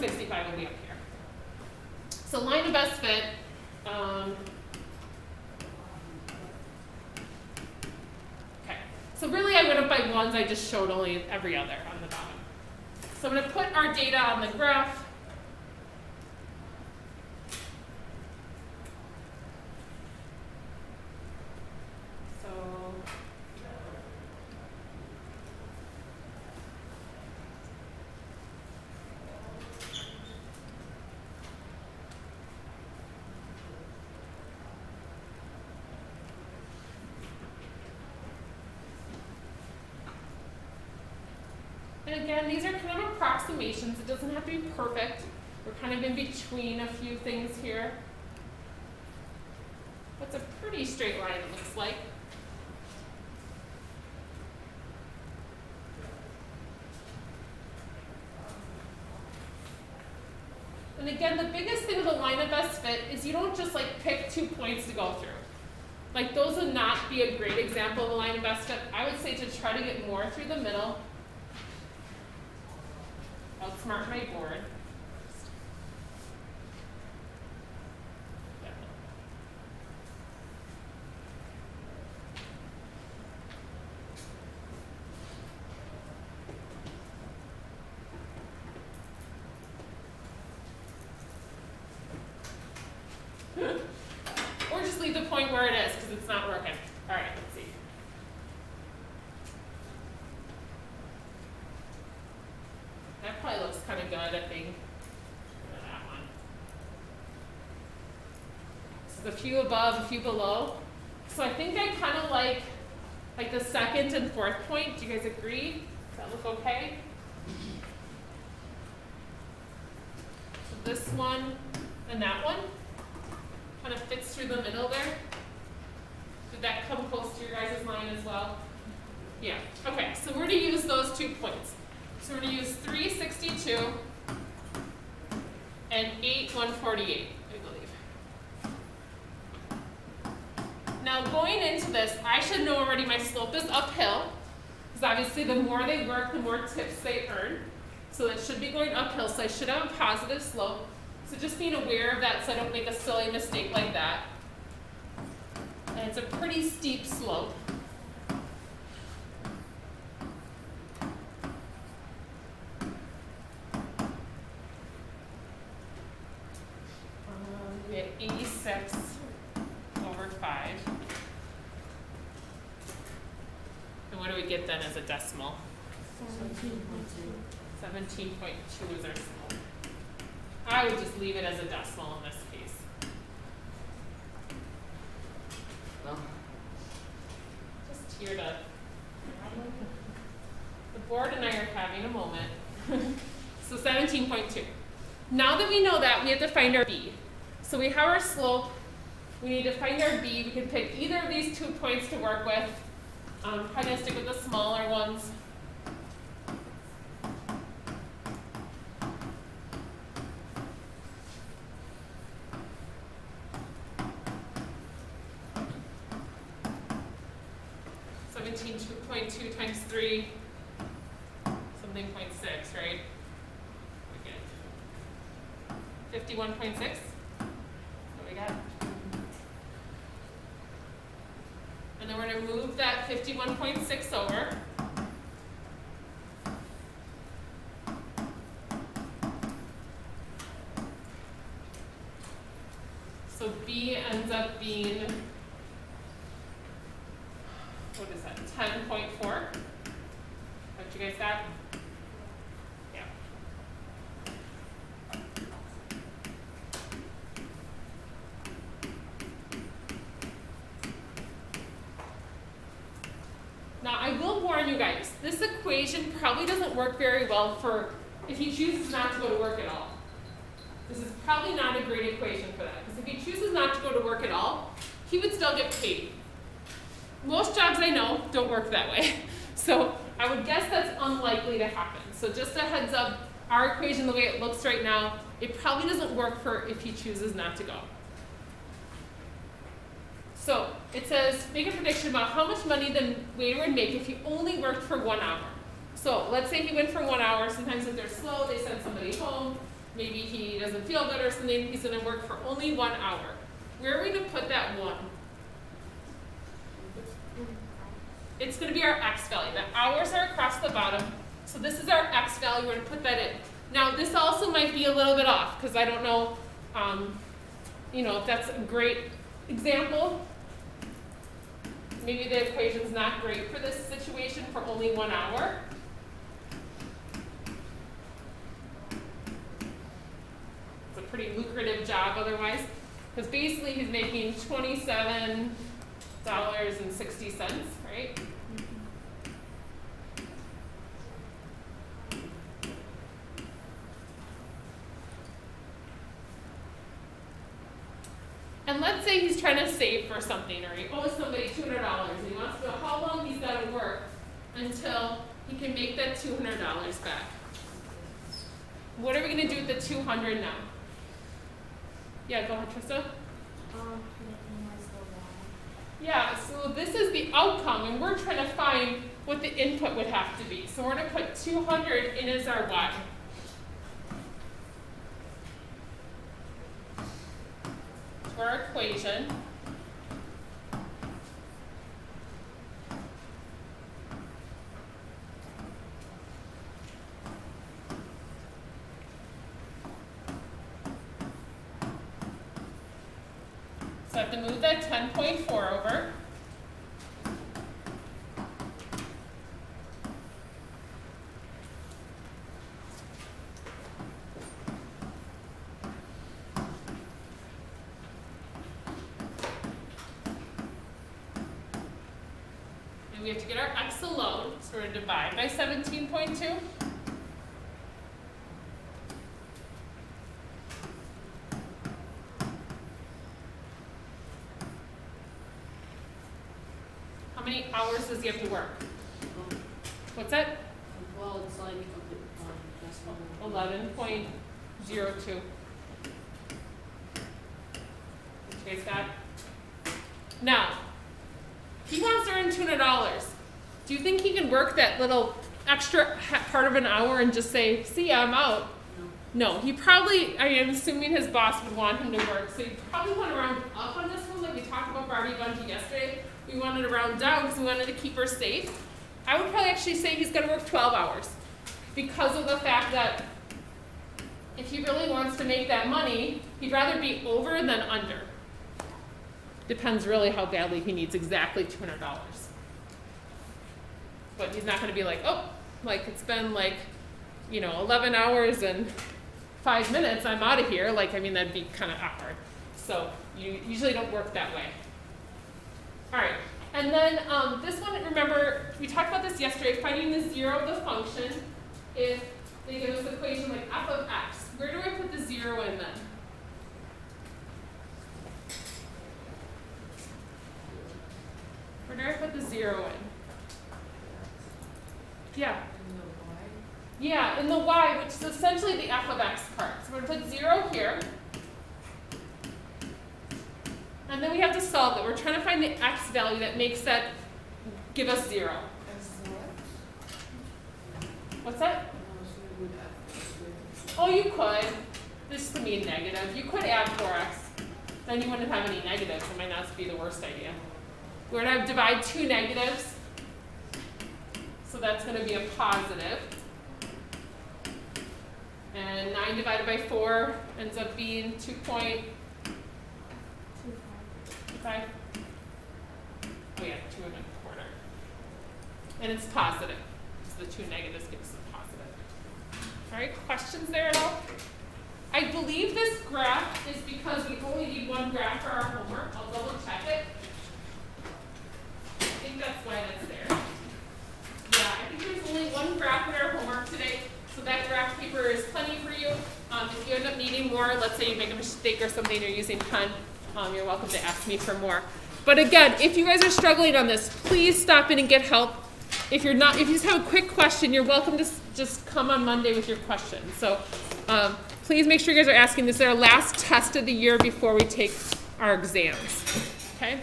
165 will be up here. So line of best fit. Okay, so really I went up by ones, I just showed only every other on the bottom. So I'm going to put our data on the graph. And again, these are kind of approximations. It doesn't have to be perfect. We're kind of in between a few things here. That's a pretty straight line, it looks like. And again, the biggest thing with a line of best fit is you don't just like pick 2 points to go through. Like those would not be a great example of a line of best fit. I would say to try to get more through the middle. Outsmart my board. Or just leave the point where it is because it's not working. All right, let's see. That probably looks kind of good, I think. That one. So a few above, a few below. So I think I kind of like the second and fourth point. Do you guys agree? Does that look okay? So this one and that one kind of fits through the middle there. Did that come close to your guys' line as well? Yeah. Okay, so we're going to use those 2 points. So we're going to use 362 and 8148, I believe. Now going into this, I should know already my slope is uphill, because obviously the more they work, the more tips they earn. So it should be going uphill, so I should have a positive slope. So just being aware of that so I don't make a silly mistake like that. And it's a pretty steep slope. We had 86 over 5. And what do we get then as a decimal? 17.2 is our slope. I would just leave it as a decimal in this case. No. Just here to. The board and I are having a moment. So 17.2. Now that we know that, we have to find our b. So we have our slope. We need to find our b. We can pick either of these 2 points to work with. I'm probably going to stick with the smaller ones. .2 times 3, something 0.6, right? Okay. 51.6. What we got? And then we're going to move that 51.6 over. So B ends up being, what is that, 10.4? What you guys got? Yeah. Now I will warn you guys, this equation probably doesn't work very well for if he chooses not to go to work at all. This is probably not a great equation for that, because if he chooses not to go to work at all, he would still get paid. Most jobs I know don't work that way. So I would guess that's unlikely to happen. So just a heads up, our equation, the way it looks right now, it probably doesn't work for if he chooses not to go. So it says, make a prediction about how much money the waiter would make if he only worked for 1 hour. So let's say he went for 1 hour. Sometimes if they're slow, they send somebody home. maybe he doesn't feel good or something, he's gonna work for only 1 hour. Where are we gonna put that 1? It's gonna be our x value. The hours are across the bottom, so this is our x value, we're gonna put that in. Now this also might be a little bit off, because I don't know, if that's a great example. Maybe the equation's not great for this situation for only 1 hour. It's a pretty lucrative job otherwise, because basically he's making $27.60, right? And let's say he's trying to save for something, or he owes somebody $200, and he wants to know how long he's got to work until he can make that $200 back. What are we going to do with the 200 now? Yeah, go ahead, Trista. Yeah, so this is the outcome, and we're trying to find what the input would have to be. So we're going to put 200 in as our y. For our equation. So I have to move that 10.4 over. We have to get our x alone, so we're going to divide by 17.2. How many hours does he have to work? What's that? Well, it's like 11.02. Okay, Scott. Now, he wants to earn $200. Do you think he can work that little extra part of an hour and just say, see ya, I'm out? No, he probably, I am assuming his boss would want him to work, so you probably want to round up on this one, like we talked about Barbie Bungie yesterday. We wanted to round down because we wanted to keep her safe. I would probably actually say he's going to work 12 hours because of the fact that if he really wants to make that money, he'd rather be over than under. Depends really how badly he needs exactly $200. But he's not going to be like, oh, like it's been 11 hours and 5 minutes, I'm out of here. That'd be kind of awkward. So you usually don't work that way. All right, and then this one, remember, we talked about this yesterday, finding the zero of the function if they give us the equation like f of x. Where do I put the 0 in then? Where do I put the 0 in? Yeah. Yeah, in the y, which is essentially the f of x part. So we're going to put 0 here. And then we have to solve it. We're trying to find the x value that makes that give us 0. What's that? Oh, you could. This would be negative. You could add 4x. Then you wouldn't have any negatives. It might not be the worst idea. We're going to divide 2 negatives. So that's going to be a positive. And 9 divided by 4 ends up being 2.25. Oh yeah, 2 1/4. And it's positive. So the 2 negatives give us a positive. All right, questions there at all? I believe this graph is because we only need one graph for our homework. I'll double check it. I think that's why that's there. Yeah, I think there's only one graph in our homework today. So that graph paper is plenty for you. If you end up needing more, let's say you make a mistake or something, you're using pen, you're welcome to ask me for more. But again, if you guys are struggling on this, please stop in and get help. If you just have a quick question, you're welcome to just come on Monday with your question. So please make sure you guys are asking. This is our last test of the year before we take our exams. Okay?